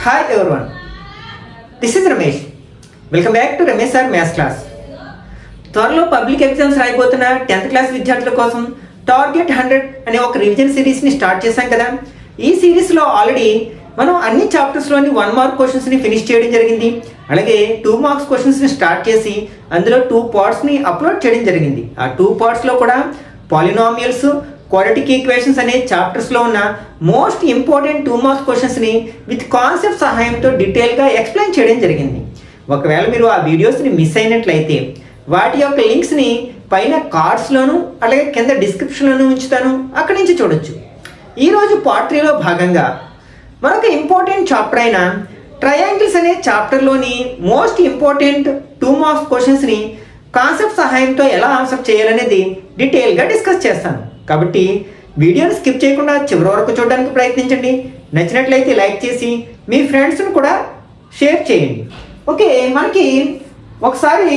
Hi everyone, this is Ramesh. Welcome back to Ramesh Sir Maths Class. త్వరలో public exams రాయబోతున్న 10th class విద్యార్థుల కోసం target 100 అనే ఒక revision సిరీస్ని start చేశాం కదా. ఈ సిరీస్లో ఆల్రెడీ మనం అన్ని చాప్టర్స్లోని 1 మార్క్ క్వశ్చన్స్ని ఫినిష్ చేయడం జరిగింది. అలాగే 2 మార్క్స్ క్వశ్చన్స్ని స్టార్ట్ చేసి అందులో 2 పార్ట్స్ని అప్లోడ్ చేయడం జరిగింది. ఆ 2 పార్ట్స్లో కూడా పాలినామియల్స్, క్వాడ్రాటిక్ ఈక్వేషన్స్ అనే చాప్టర్స్లో ఉన్న మోస్ట్ ఇంపార్టెంట్ 2 మార్క్స్ క్వశ్చన్స్ని విత్ కాన్సెప్ట్ సహాయంతో డీటెయిల్గా ఎక్స్ప్లెయిన్ చేయడం జరిగింది. ఒకవేళ మీరు ఆ వీడియోస్ని మిస్ అయినట్లయితే వాటి యొక్క లింక్స్ని పైన కార్డ్స్లోను అలాగే కింద డిస్క్రిప్షన్లోను ఉంచుతాను, అక్కడి నుంచి చూడొచ్చు. ఈరోజు పార్ట్ 3లో భాగంగా మరొక ఇంపార్టెంట్ చాప్టర్ అయిన ట్రయాంగిల్స్ అనే చాప్టర్లోని మోస్ట్ ఇంపార్టెంట్ 2 మార్క్స్ క్వశ్చన్స్ని కాన్సెప్ట్ సహాయంతో ఎలా ఆన్సర్ చేయాలనేది డీటెయిల్గా డిస్కస్ చేస్తాను. కాబట్టి వీడియోని స్కిప్ చేయకుండా చివరి వరకు చూడడానికి ప్రయత్నించండి. నచ్చినట్లయితే లైక్ చేసి మీ ఫ్రెండ్స్ను కూడా షేర్ చేయండి. ఓకే, మనకి ఒకసారి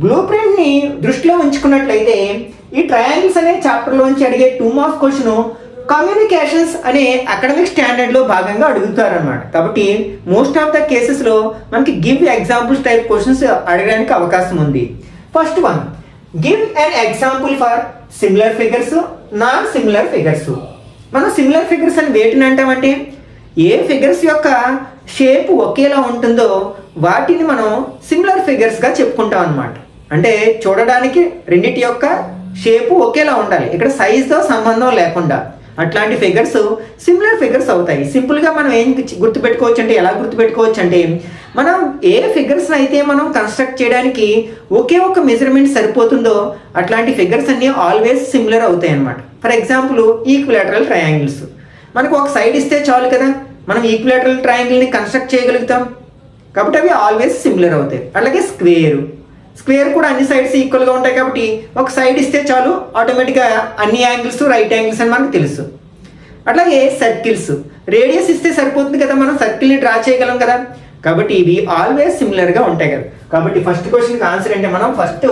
బ్లూ ప్రింట్ని దృష్టిలో ఉంచుకున్నట్లయితే ఈ ట్రయాంగిల్స్ అనే చాప్టర్లోంచి అడిగే 2 మార్క్స్ క్వశ్చన్ కమ్యూనికేషన్స్ అనే అకాడమిక్ స్టాండర్డ్లో భాగంగా అడుగుతారనమాట. కాబట్టి మోస్ట్ ఆఫ్ ద కేసెస్లో మనకి గివ్ ఎగ్జాంపుల్స్ టైప్ క్వశ్చన్స్ అడగడానికి అవకాశం ఉంది. First one, give an example for similar figures, non similar figures. మనం సిమిలర్ ఫిగర్స్ అని వేటిని అంటామంటే ఏ ఫిగర్స్ యొక్క షేప్ ఒకేలా ఉంటుందో వాటిని మనం సిమిలర్ ఫిగర్స్గా చెప్పుకుంటాం అనమాట. అంటే చూడడానికి రెండింటి యొక్క షేపు ఒకేలా ఉండాలి, ఇక్కడ సైజుతో సంబంధం లేకుండా అట్లాంటి ఫిగర్స్ సిమిలర్ ఫిగర్స్ అవుతాయి. సింపుల్గా మనం ఏం గుర్తుపెట్టుకోవచ్చు అంటే, ఎలా గుర్తుపెట్టుకోవచ్చు అంటే, మనం ఏ ఫిగర్స్ అయితే మనం కన్స్ట్రక్ట్ చేయడానికి ఒకే ఒక మెజర్మెంట్ సరిపోతుందో అట్లాంటి ఫిగర్స్ అన్నీ ఆల్వేస్ సిమిలర్ అవుతాయి అన్నమాట. ఫర్ ఎగ్జాంపుల్ ఈక్విలాటరల్ ట్రయాంగిల్స్, మనకు ఒక సైడ్ ఇస్తే చాలు కదా, మనం ఈక్విలాటరల్ ట్రయాంగిల్ని కన్స్ట్రక్ట్ చేయగలుగుతాం, కాబట్టి అవి ఆల్వేస్ సిమిలర్ అవుతాయి. అలాగే స్క్వేర్ కూడా అన్ని సైడ్స్ ఈక్వల్గా ఉంటాయి, కాబట్టి ఒక సైడ్ ఇస్తే చాలు ఆటోమేటిక్గా అన్ని యాంగిల్స్ రైట్ యాంగిల్స్ అని మనకు తెలుసు. అట్లాగే సర్కిల్స్, రేడియస్ ఇస్తే సరిపోతుంది కదా, మనం సర్కిల్ని డ్రా చేయగలం కదా, కాబట్టి ఇవి ఆల్వేస్ సిమిలర్గా ఉంటాయి కదా. కాబట్టి ఫస్ట్ క్వశ్చన్కి ఆన్సర్ అంటే, మనం ఫస్ట్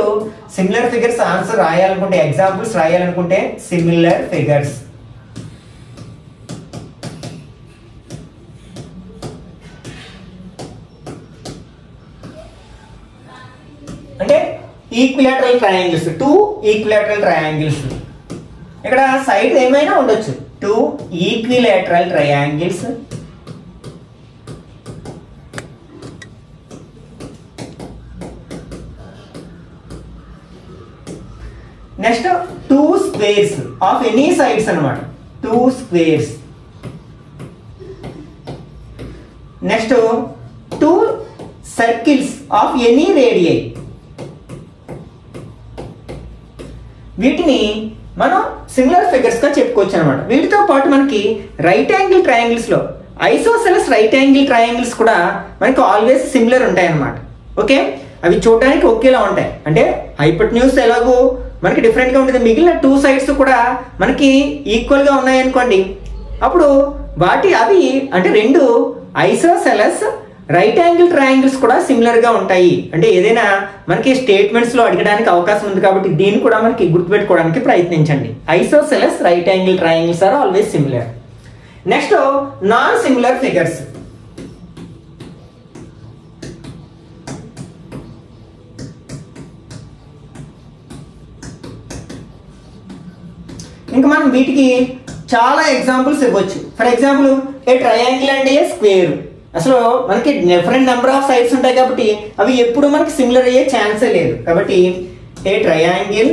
సిమిలర్ ఫిగర్స్ ఆన్సర్ రాయాలనుకుంటే, ఎగ్జాంపుల్స్ రాయాలనుకుంటే సిమిలర్ ఫిగర్స్. అంటే ఈక్విలాటరల్ ట్రయాంగిల్స్, 2 ఈక్విలాటరల్ ట్రయాంగిల్స్. ఇక్కడ సైడ్ ఏమైనా ఉండొచ్చు, 2 equilateral triangles. Next 2 squares of any sides అన్నమాట, 2 squares. Next 2 circles of any radii. వీటిని మనం సిమిలర్ ఫిగర్స్ గా చెప్పుకోవచ్చు అనమాట. వీటితో పాటు మనకి రైట్ యాంగిల్ ట్రయాంగిల్స్ లో ఐసోసెలస్ రైట్ యాంగిల్ ట్రయాంగిల్స్ కూడా మనకి ఆల్వేస్ సిమిలర్ ఉంటాయి అన్నమాట. ఓకే, అవి చూడడానికి ఒకేలా ఉంటాయి. అంటే హైపోటెన్యూస్ ఎలాగో మనకి డిఫరెంట్ గా ఉంటుంది, మిగిలిన 2 సైడ్స్ కూడా మనకి ఈక్వల్ గా ఉన్నాయి అనుకోండి, అప్పుడు అవి అంటే 2 ఐసోసెలస్ రైట్ యాంగిల్ ట్రయాంగిల్స్ కూడా సిమిలర్ గా ఉంటాయి. అంటే ఏదైనా మనకి స్టేట్మెంట్స్ లో అడగడానికి అవకాశం ఉంది, కాబట్టి దీన్ని కూడా మనకి గుర్తుపెట్టుకోవడానికి ప్రయత్నించండి. Isosceles right angle triangles are always similar. Next non similar figures. ఇంకా మనం వీటికి చాలా ఎగ్జాంపుల్స్ ఇవ్వచ్చు. For example a triangle and a square. అసలు మనకి డిఫరెంట్ నెంబర్ ఆఫ్ సైడ్స్ ఉంటాయి కాబట్టి అవి ఎప్పుడు మనకి సిమిలర్ అయ్యే ఛాన్సే లేదు. కాబట్టి a triangle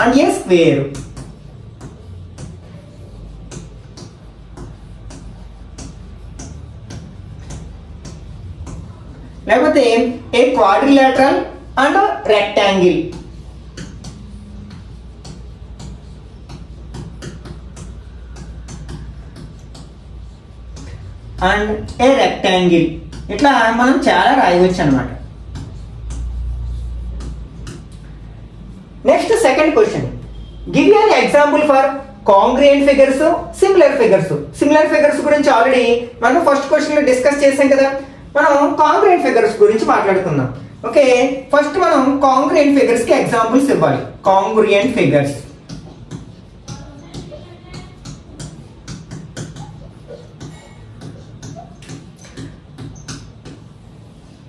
and a square. లేకపోతే a quadrilateral and rectangle. And a rectangle. ఇట్లా మనం చాలా రాయవచ్చు అనమాట. Next second question, give an example for congruent figures, similar figures. Similar figures గురించి ఆల్రెడీ మనం ఫస్ట్ క్వశ్చన్ లో డిస్కస్ చేసాం కదా, మనం కాంగ్రుయెంట్ ఫిగర్స్ గురించి మాట్లాడుకుందాం. ఓకే, ఫస్ట్ మనం కాంగ్రుయెంట్ ఫిగర్స్ కి ఎగ్జాంపుల్స్ ఇవ్వాలి. కాంగ్రుయెంట్ ఫిగర్స్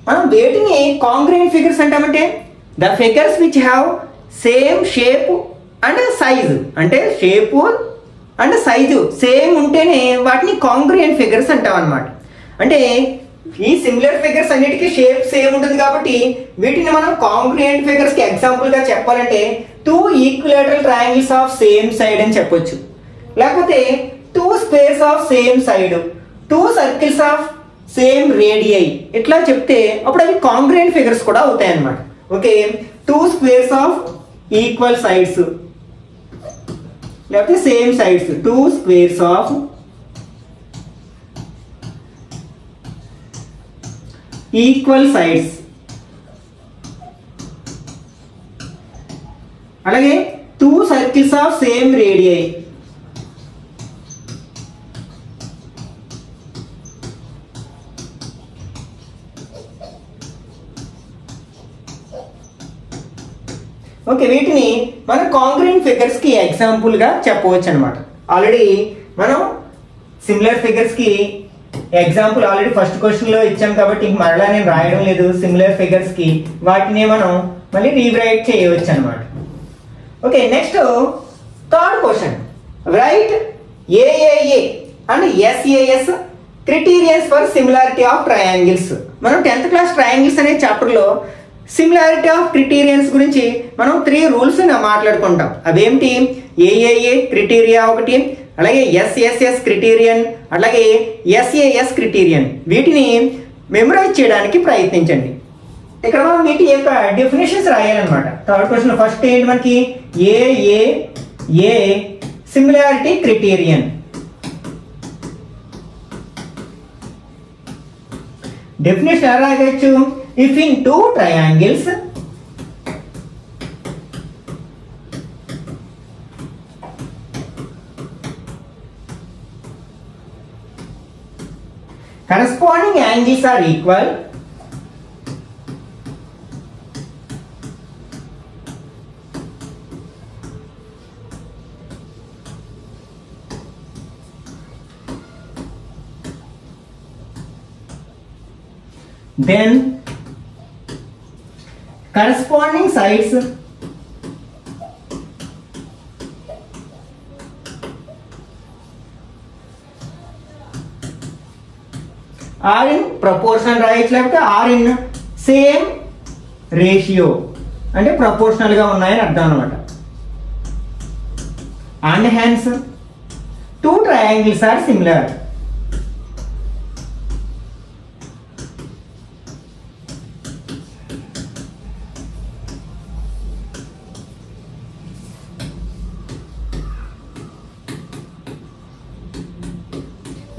మనం వేటిని కాంగ్రుయెంట్ ఫిగర్స్ అంటామంటే the figures which have same shape and size, అంటే షేపు అండ్ సైజు సేమ్ ఉంటేనే వాటిని కాంగ్రుయెంట్ ఫిగర్స్ అంటాం అనమాట. అంటే ఈ సిమిలర్ ఫిగర్స్ అన్నిటికీ షేప్ సేమ్ ఉంటుంది కాబట్టి వీటిని మనం కాంగ్రుయెంట్ ఫిగర్స్ కి ఎగ్జాంపుల్ గా చెప్పాలంటే 2 equilateral triangles of same side అని చెప్పొచ్చు, లేకపోతే 2 squares of same side, 2 circles of same radii, ఇట్లా చెప్తే అప్పుడు అవి కాంగ్రుయెంట్ ఫిగర్స్ కూడా అవుతాయి అన్నమాట. Okay, 2 squares of equal sides లేకపోతే same sides, 2 squares of equal sides, అలాగే 2 circles of same radii, okay, వీటిని మనం కాంగ్రుయెంట్ ఫిగర్స్ కి ఎగ్జాంపుల్ గా చెప్పవచ్చు అనమాట. ఆల్రెడీ మనం సిమిలర్ ఫిగర్స్ కి ఎగ్జాంపుల్ ఆల్రెడీ ఫస్ట్ క్వశ్చన్ లో ఇచ్చాం కాబట్టి మరలా నేను రాయడం లేదు. సిమిలర్ ఫిగర్స్ కి వాటిని మనం మళ్ళీ రీరైట్ చేయవచ్చు అనమాట. Okay, next third question, right AAA and SAS criterions for similarity of triangles. మనం 10th క్లాస్ ట్రయాంగిల్స్ అనే చాప్టర్ లో సిమిలారిటీ ఆఫ్ క్రైటీరియన్స్ గురించి మనం 3 రూల్స్ మాట్లాడుకుంటాం. అవేమిటి? ఏఏఏ క్రైటీరియా ఒకటి, అలాగే ఎస్ఎస్ఎస్ క్రైటీరియన్, అలాగే ఎస్ఏఎస్ క్రైటీరియన్. వీటిని మెమరైజ్ చేయడానికి ప్రయత్నించండి. ఇక్కడ మనం వీటి యొక్క డెఫినేషన్స్ రాయాలన్నమాట. థర్డ్ క్వశ్చన్ ఫస్ట్ ఏంటి మనకి? ఏఏఏ సిమిలారిటీ క్రైటీరియన్. డెఫినేషన్ ఎలా రాయవచ్చు? If in 2 triangles corresponding angles are equal, then corresponding sides are in proportional రాయొచ్చు, లేకపోతే ఆర్ ఇన్ సేమ్ రేషియో, అంటే ప్రపోర్షనల్ గా ఉన్నాయని అర్థం అనమాట. And hence 2 triangles are similar.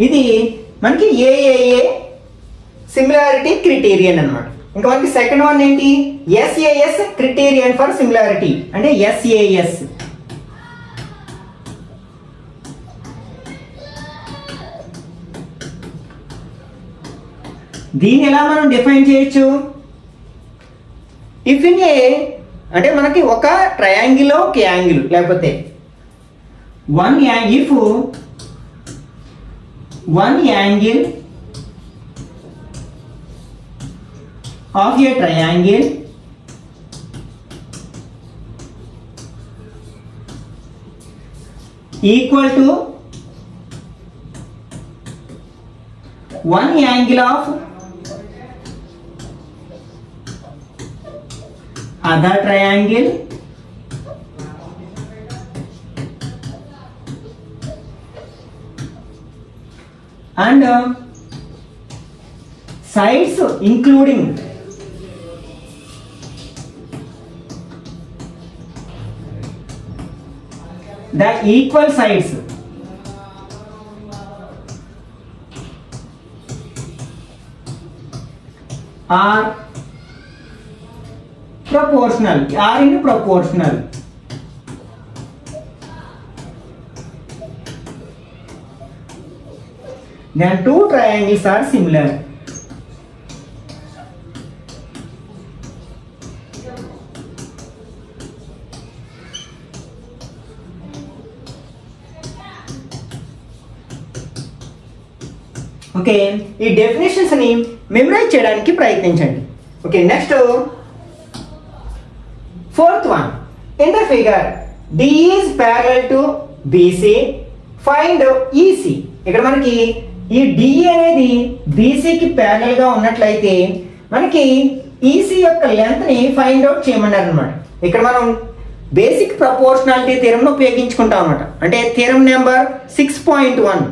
ఇది మనకి ఏఏఏ సిమిలారిటీ క్రైటీరియన్ అన్నమాట. ఇంకా మనకి సెకండ్ వన్ ఏంటి? ఎస్ఏఎస్ క్రైటీరియన్ ఫర్ సిమిలారిటీ, అంటే ఎస్ఏఎస్. దీన్ని ఎలా మనం డిఫైన్ చేయొచ్చు? ఇఫ్ ఇన్ ఏ అంటే మనకి ఒక ట్రయాంగిల్ ఒక యాంగిల్, లేకపోతే if one angle of a triangle equal to one angle of other triangle and sides including the equal sides are proportional, are in proportional. Then 2 triangles are similar. Okay, ఈ definitions ని memorise చేయడానికి ప్రయత్నించండి. Okay, next fourth one. In the figure D is parallel to BC, find EC. ఇక్కడ మనకి ఈ DE అనేది BC కి parallel గా ఉన్నట్లయితే మనకి EC యొక్క లెంత్ ని ఫైండ్ అవుట్ చేయమన్నారు అనమాట. ఇక్కడ మనం బేసిక్ ప్రపోర్షనాలిటీ థియరం ను ఉపయోగించుకుంటాం అనమాట. అంటే థియరం నెంబర్ 6.1,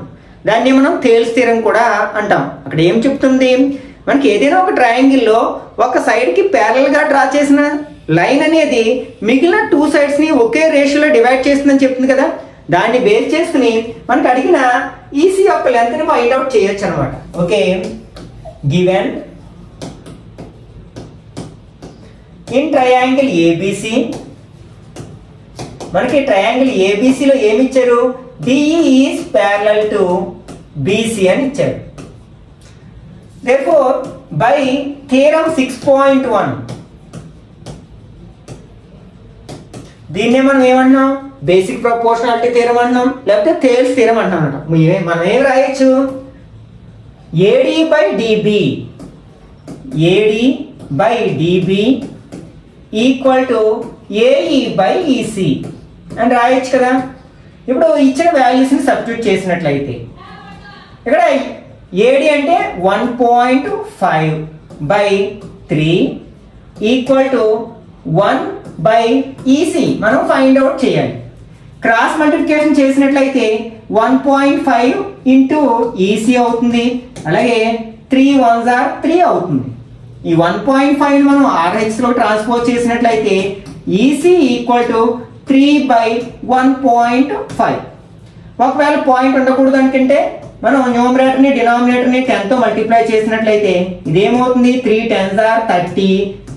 దాన్ని మనం థేల్స్ థియరం కూడా అంటాం. అక్కడ ఏం చెప్తుంది, మనకి ఏదైనా ఒక ట్రయాంగిల్లో ఒక సైడ్ కి ప్యారలల్ గా డ్రా చేసిన లైన్ అనేది మిగిలిన 2 sides ని ఒకే రేషియోలో డివైడ్ చేస్తుందని చెప్తుంది కదా. దాన్ని బేస్ చేసుకుని మనకు అడిగిన ఈసీ యొక్క లెంత్ ని ఫైండ్ అవుట్ చేయొచ్చు అనమాట. Okay, given in triangle ABC, మనకి ట్రయాంగిల్ ఏబిసిలో ఏమి ఇచ్చారు, DE is parallel to BC అని ఇచ్చారు. therefore by theorem 6.1 దీన్నే మనం ఏమన్నాం, బేసిక్ ప్రపోర్షనాలిటీ థియరం అన్నాం, లేకపోతే థేల్స్ థియరం అంటాం అన్నమాట. మనం ఏం రాయొచ్చు, AD by dB, AD by dB equal to AE by EC అని రాయొచ్చు కదా. ఇప్పుడు ఇచ్చిన వాల్యూస్ ని సబ్స్టిట్యూట్ చేసినట్లయితే ఇక్కడ ఏడి అంటే 1.5 by 3 equal to 1 by EC మనం ఫైండ్ అవుట్ చేయాలి. క్రాస్ మల్టిప్లికేషన్ చేసినట్లయితే 1.5 ఇంటూ ఈసీ అవుతుంది, అలాగే 3 1s are 3 అవుతుంది. ఈ 1.5 మనం RH లో ట్రాన్స్పోజ్ చేసినట్లయితే ఈసీ ఈక్వల్ టు 3 బై 1.5. ఒకవేళ పాయింట్ ఉండకూడదు అనుకుంటే మనం న్యూమరేటర్ ని డినామినేటర్ ని 10 తో మల్టిప్లై చేసినట్లయితే ఇదేమవుతుంది, 3 10s are 30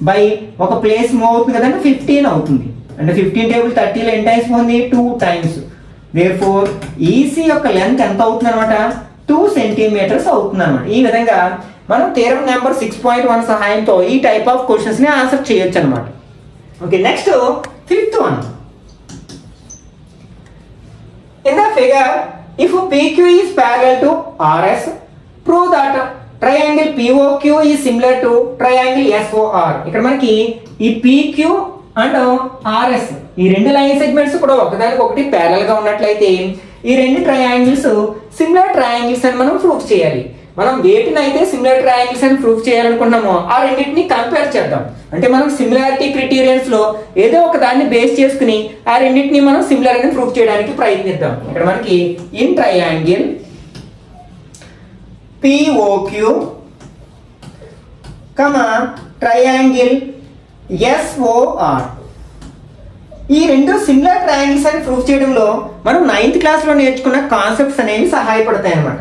బై ఒక ప్లేస్ మూవ్ అవుతుంది కదండి 15 అవుతుంది. అంటే 15 టేబుల్ 30 లో ఎన్ని టైమ్స్ పోయింది, 2 times. therefore ఈసీ యొక్క లెంత్ ఎంత అవుతుంది అనమాట, 2 centimeters అవుతుంది అనమాట. ఈ విధంగా మనం థియరం నెంబర్ 6.1 సహాయంతో ఈ టైప్ ఆఫ్ క్వశ్చన్స్ ని ఆన్సర్ చేయొచ్చు అనమాట. Okay, next fifth one. In the figure if PQ is parallel to RS, prove that triangle POQ is similar to triangle SOR. ఇక్కడ మనకి ఈ PQ అండ్ RS ఈ రెండు లైన్ సెగ్మెంట్స్ కూడా ఒకదానికి ఒకటి ప్యారలల్ గా ఉన్నట్లయితే ఈ రెండు ట్రయాంగిల్స్ సిమిలర్ ట్రయాంగిల్స్ అని మనం ప్రూఫ్ చేయాలి. మనం వేటినైతే సిమిలర్ ట్రయాంగిల్స్ అని ప్రూఫ్ చేయాలనుకుంటున్నామో ఆ రెండింటిని కంపేర్ చేద్దాం. అంటే మనం సిమిలారిటీ క్రైటీరియన్స్ లో ఏదో ఒక దాన్ని బేస్ చేసుకుని ఆ రెండింటిని మనం సిమిలర్ అని ప్రూఫ్ చేయడానికి ప్రయత్నిద్దాం. ఇక్కడ మనకి in triangle POQ triangle SOR ఈ రెండు సిమిలర్ ట్రయాంగిల్స్ అని ప్రూఫ్ చేయడంలో మనం 9th క్లాస్ లో నేర్చుకున్న కాన్సెప్ట్స్ అనేవి సహాయపడతాయి అన్నమాట.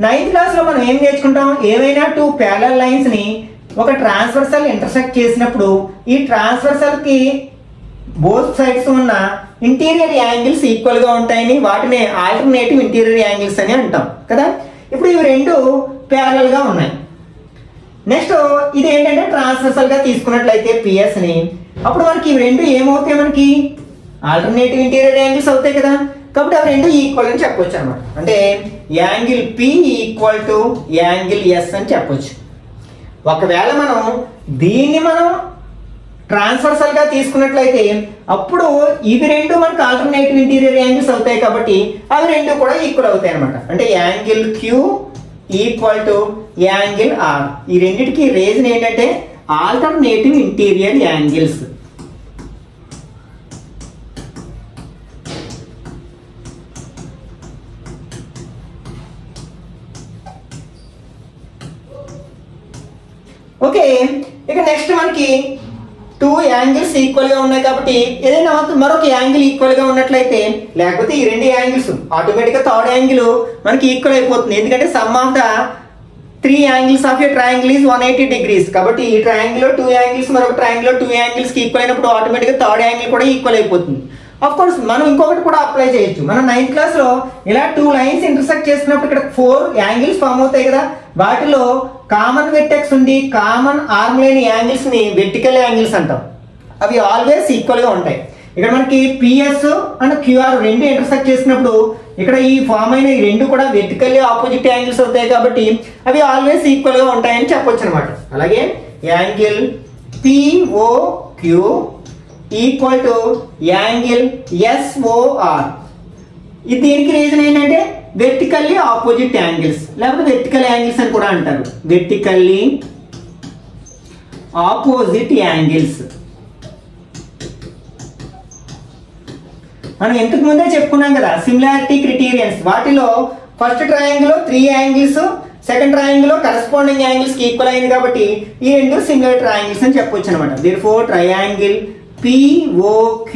9th క్లాస్ లో మనం ఏం నేర్చుకుంటాం, ఏవైనా 2 ప్యారలల్ లైన్స్ ని ఒక ట్రాన్స్వర్సల్ ఇంటర్సెక్ట్ చేసినప్పుడు ఈ ట్రాన్స్వర్సల్ కి బోత్ సైడ్స్ ఉన్న ఇంటీరియర్ యాంగిల్స్ ఈక్వల్ గా ఉంటాయని వాటిని ఆల్టర్నేటివ్ ఇంటీరియర్ యాంగిల్స్ అని అంటాం కదా. ఇప్పుడు ఇవి రెండు ప్యారలల్ గా ఉన్నాయి. నెక్స్ట్ ఇది ఏంటంటే ట్రాన్స్వర్సల్ గా తీసుకున్నట్లయితే పిఎస్ ని, అప్పుడు మనకి ఇవి రెండు ఏమవుతాయి, మనకి ఆల్టర్నేటివ్ ఇంటీరియర్ యాంగిల్స్ అవుతాయి కదా. కాబట్టి అవి రెండు ఈక్వల్ అని చెప్పొచ్చు అనమాట. అంటే angle P equal to angle S అని చెప్పొచ్చు. ఒకవేళ మనం దీన్ని మనం ట్రాన్స్వర్సల్ గా తీసుకున్నట్లయితే అప్పుడు ఇవి రెండు మనకు ఆల్టర్నేటివ్ ఇంటీరియర్ యాంగిల్స్ అవుతాయి కాబట్టి అవి రెండు కూడా ఈక్వల్ అవుతాయి అనమాట. అంటే angle Q equal to angle R. ఈ రెండింటికి రీజన్ ఏంటంటే ఆల్టర్నేటివ్ ఇంటీరియర్ యాంగిల్స్. ఓకే, ఇక నెక్స్ట్ మనకి 2 యాంగిల్స్ ఈక్వల్ గా ఉన్నాయి కాబట్టి ఏదైనా మరొక యాంగిల్ ఈక్వల్ గా ఉన్నట్లయితే లేకపోతే ఈ రెండు యాంగిల్స్ ఆటోమేటిక్ గా థర్డ్ యాంగిల్ మనకి ఈక్వల్ అయిపోతుంది. ఎందుకంటే some of the 3 angles of a triangle is 180 degrees. కాబట్టి ఈ ట్రయాంగిల్ లో 2 యాంగిల్స్ మరొక ట్రయాంగిల్ లో 2 యాంగిల్స్ కి ఈక్వల్ అయినప్పుడు ఆటోమేటిక్ గా థర్డ్ యాంగిల్ కూడా ఈక్వల్ అయిపోతుంది. ఆఫ్ కోర్స్ మనం ఇంకొకటి కూడా అప్లై చేయొచ్చు. మనం 9th క్లాస్ లో ఇలా 2 లైన్స్ ఇంటర్సెక్ట్ చేసినప్పుడు ఇక్కడ 4 యాంగిల్స్ ఫామ్ అవుతాయి కదా. వాటిలో కామన్ వెర్టెక్స్ ఉండి కామన్ ఆర్మ్ లేని యాంగిల్స్ ని వెర్టికల్ యాంగిల్స్ అంటాం. అవి ఆల్వేస్ ఈక్వల్ గా ఉంటాయి. ఇక్కడ మనకి పిఎస్ అండ్ క్యూఆర్ రెండు ఇంటర్సెక్ట్ చేసినప్పుడు ఇక్కడ ఈ ఫామ్ అయిన ఈ రెండు కూడా వెర్టికల్లీ ఆపోజిట్ యాంగిల్స్ అవుతాయి కాబట్టి అవి ఆల్వేస్ ఈక్వల్ గా ఉంటాయని చెప్పొచ్చు అనమాట. అలాగే angle POQ equal to angle SOR. ఇది దీనికి రీజన్ ఏంటంటే వెర్టికల్లీ ఆపోజిట్ యాంగిల్స్ లేకపోతే వెర్టికల్ యాంగిల్స్ అని కూడా అంటారు. వెర్టికల్లీ ఆపోజిట్ యాంగిల్స్ మనం ఇంతకు ముందే చెప్పుకున్నాం కదా సిమిలారిటీ క్రైటీరియన్స్. వాటిలో first triangle 3 angles, second triangle corresponding angles కి ఈక్వల్ అయింది కాబట్టి ఈ రెండు సిమిలర్ ట్రయాంగిల్స్ అని చెప్పొచ్చు అనమాట. దేర్ఫోర్ ట్రయాంగిల్ POQ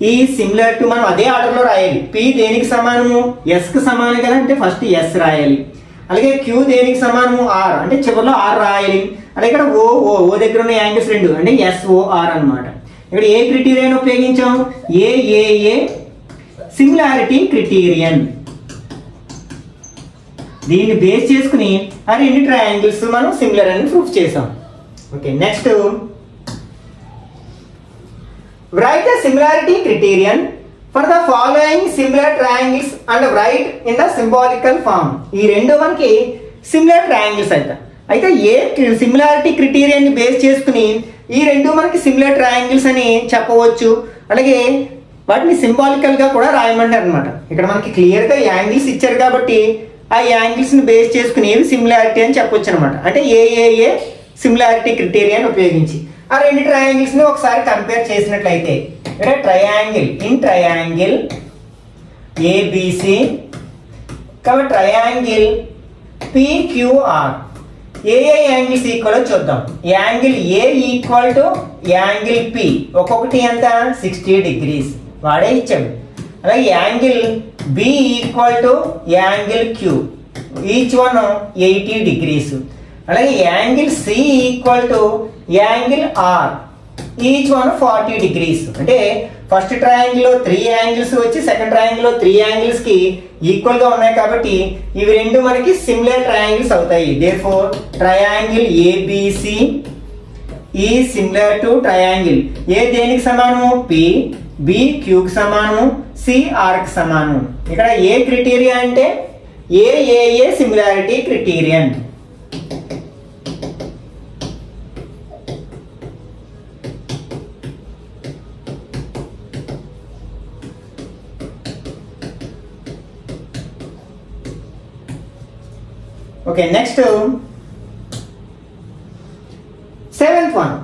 ఈ సిమిలర్ టు మనం అదే ఆర్డర్ లో రాయాలి. P దేనికి సమానము S కి సమానం కదా అంటే ఫస్ట్ S రాయాలి. అలాగే Q దేనికి సమానము R అంటే చివరిలో R రాయాలి. అలాగే ఇక్కడ O దగ్గర ఉన్న యాంగిల్స్ రెండు అంటే SOR అన్నమాట. ఇక్కడ ఏ క్రైటీరియన్ ఉపయోగించాం AAA సిమిలారిటీ క్రైటీరియన్. దీన్ని బేస్ చేసుకుని ఆ రెండు ట్రయాంగిల్స్ మనం సిమిలర్ అని ప్రూఫ్ చేసాం. Okay next write the similarity criterion for the following similar triangles and write in the symbolical form. ఈ రెండు మనకి సిమిలర్ ట్రయాంగిల్స్ అయితే ఏ సిమిలారిటీ క్రైటీరియన్ ని బేస్ చేసుకుని ఈ రెండు మనకి సిమిలర్ ట్రయాంగిల్స్ అని చెప్పవచ్చు. అలాగే వాటిని సింబాలికల్ గా కూడా రాయమంటారు అనమాట. ఇక్కడ మనకి క్లియర్ గా యాంగిల్స్ ఇచ్చారు కాబట్టి ఆ యాంగిల్స్ ని బేస్ చేసుకుని ఏవి సిమిలారిటీ అని చెప్పొచ్చు అనమాట. అంటే ఏ సిమిలారిటీ క్రైటీరియన్ ఉపయోగించి ఆ రెండు ట్రయాంగిల్స్ ని ఒకసారి కంపేర్ చేసినట్లయితే ఇక్కడ ట్రయాంగిల్ ABC కాబట్టి ట్రయాంగిల్ PQR ఏ యాంగిల్స్ ఈక్వల్ చూద్దాం. Angle A equal to angle P ఒక్కొక్కటి ఎంత 60 degrees వాడే ఇచ్చాడు. అలాగే angle B equal to angle Q each one 80 degrees. అలాగే angle C equal to angle R each one 40 degrees. అంటే first triangle లో 3 angles వచ్చి సెకండ్ ట్రయాంగిల్ లో 3 యాంగిల్స్ కి ఈక్వల్ గా ఉన్నాయి కాబట్టి ఇవి రెండు మనకి సిమిలర్ ట్రయాంగిల్స్ అవుతాయి. దేర్ఫోర్ ట్రయాంగిల్ ABC ఈ సిమిలర్ టు ట్రయాంగిల్ A దేనికి సమానము P, B Q కి సమానము, C R కి సమానము. ఇక్కడ ఏ క్రైటీరియా అంటే AAA similarity criterion. Okay, next 7th one.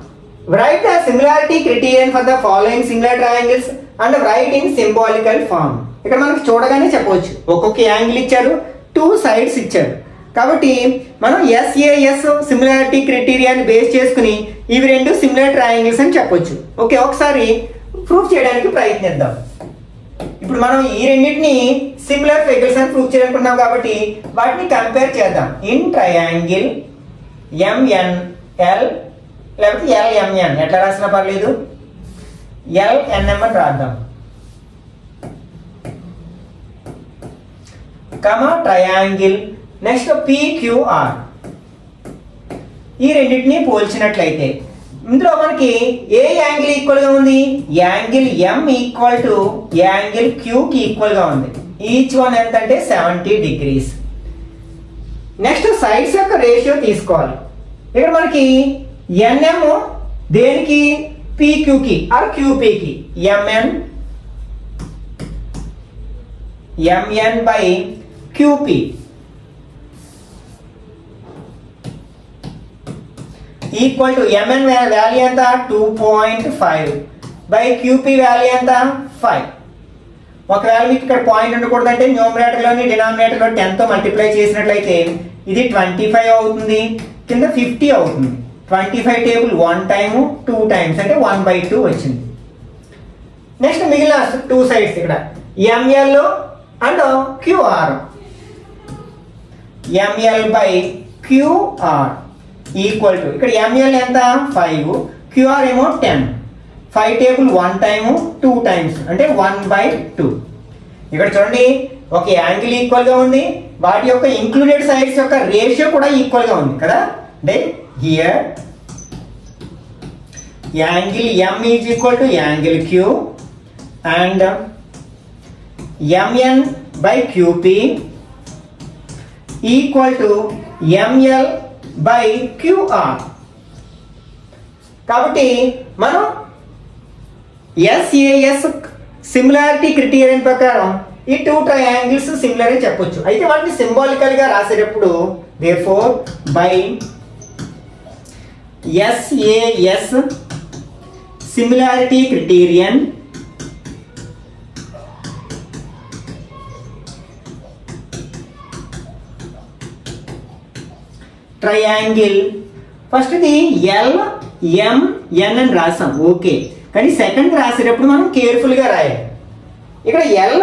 Write the similarity criterion for the following similar triangles and write in symbolical form. ఇక్కడ మనకి చూడగానే చెప్పవచ్చు ఒక్కొక్క యాంగిల్ ఇచ్చారు, 2 sides ఇచ్చారు కాబట్టి మనం SAS సిమిలారిటీ క్రైటీరియాని బేస్ చేసుకుని ఇవి రెండు సిమిలర్ ట్రయాంగిల్స్ అని చెప్పొచ్చు. ఓకే ఒకసారి ప్రూఫ్ చేయడానికి ప్రయత్నిద్దాం. ఇప్పుడు మనం ఈ రెండింటిని సిమిలర్ ఫిగర్స్ అని ప్రూవ్ చేయాలనుకున్నాం కాబట్టి వాటిని కంపేర్ చేద్దాం. ఇన్ ట్రయాంగిల్ MNL లేకపోతే LMN ఎట్లా రాసినా పర్లేదు, LNM అని రాద్దాం. ట్రయాంగిల్ నెక్స్ట్ PQR ఈ రెండింటిని పోల్చినట్లయితే ఇందులో మనకి ఏ యాంగిల్ ఈక్వల్ గా ఉంది, angle M equal to angle Q కి ఈక్వల్ గా ఉంది. ఈచ్ వన్ ఎంత అంటే 70 degrees. నెక్స్ట్ సైడ్స్ యొక్క రేషియో తీసుకోవాలి. ఇక్కడ మనకి NM దేనికి PQ కి ఆర్ QP కి MN by QP equal to MN value ఎంత 2.5 బై QP వాల్యూ ఎంత 5. ఒకవేళ మీకు ఇక్కడ పాయింట్ ఉండకూడదంటే న్యూమరేటర్ లోని డినామినేటర్ లో 10 తో మల్టిప్లై చేసినట్లయితే ఇది 25 అవుతుంది, కింద 50 అవుతుంది. 25 టేబుల్ 1 టైము 2 టైమ్స్ అంటే 1/2 వచ్చింది. నెక్స్ట్ మిగిలిన 2 సైడ్స్ ఇక్కడ ML and QR ML by QR equal to ఇక్కడ ML ఎంత 5, QR ఏమో 10. 5 టేబుల్ 1 టైము 2 టైమ్స్ అంటే 1/2. ఇక్కడ చూడండి ఒక యాంగిల్ ఈక్వల్ గా ఉంది, వాటి యొక్క ఇంక్లూడెడ్ సైడ్స్ యొక్క రేషియో కూడా ఈక్వల్ గా ఉంది కదా. అంటే here angle M is equal to angle Q and mn by qp equal to ml by qr. కాబట్టి మనం SAS సిమిలారిటీ క్రైటీరియన్ ప్రకారం ఈ టూ ట్రయాంగిల్స్ సిమిలర్ అని చెప్పొచ్చు. అయితే వాటిని సింబాలికల్ గా రాసేటప్పుడు therefore by SAS similarity criterion triangle first the LMN అని రాసాం ఓకే, కానీ సెకండ్ రాసేటప్పుడు మనం కేర్ఫుల్గా రాయాలి. ఇక్కడ L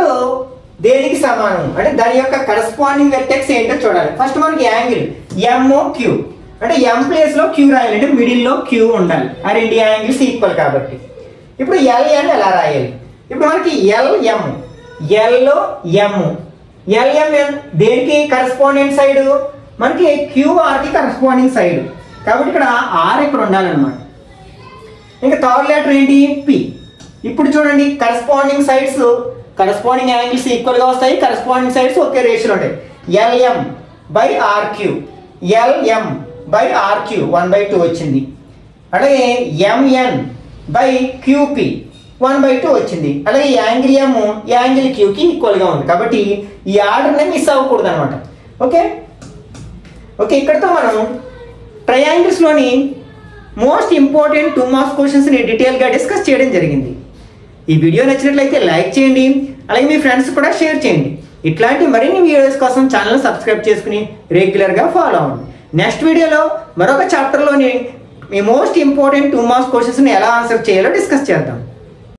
దేనికి సమానం అంటే దాని యొక్క కరస్పాండింగ్ వెర్టెక్స్ ఏంటో చూడాలి. ఫస్ట్ మనకి యాంగిల్ MOQ అంటే M ప్లేస్ లో Q రాయాలి, అంటే మిడిల్ లో Q ఉండాలి. ఆ రెండు యాంగిల్స్ ఈక్వల్ కాబట్టి. ఇప్పుడు LN ఎలా రాయాలి? ఇప్పుడు మనకి LM LMN దేనికి కరస్పాండింగ్ సైడ్? మనకి QR కి కరస్పాండింగ్ సైడ్ కాబట్టి ఇక్కడ R ఇక్కడ ఉండాలన్నమాట. ఇంకా థర్డ్ లెటర్ ఏంటి? P. ఇప్పుడు చూడండి corresponding sides corresponding angles equal గా వస్తాయి, కరస్పాండింగ్ సైడ్స్ ఒకే రేషియోలో ఉంటాయి. LM by RQ LM by RQ 1/2 వచ్చింది. అలాగే MN by QP 1/2 వచ్చింది. అలాగే యాంగిల్ M యాంగిల్ Q కి ఈక్వల్ గా ఉంది కాబట్టి ఈ ఆర్డర్ని మిస్ అవ్వకూడదు అనమాట. ఓకే ఓకే ఇక్కడతో మనం ట్రయాంగిల్స్ లోని మోస్ట్ ఇంపార్టెంట్ 2 మార్క్స్ క్వశ్చన్స్ ని డీటెయిల్ గా డిస్కస్ చేయడం జరిగింది. ఈ వీడియో నచ్చినట్లయితే లైక్ చేయండి, అలాగే మీ ఫ్రెండ్స్ కూడా షేర్ చేయండి. ఇట్లాంటి మరిన్ని వీడియోస్ కోసం ఛానల్ సబ్స్క్రైబ్ చేసుకుని రెగ్యులర్ గా ఫాలో అవ్వండి. నెక్స్ట్ వీడియోలో మరొక చాప్టర్లోని మీ మోస్ట్ ఇంపార్టెంట్ 2 మార్క్స్ క్వశ్చన్స్ ని ఎలా ఆన్సర్ చేయాలో డిస్కస్ చేద్దాం.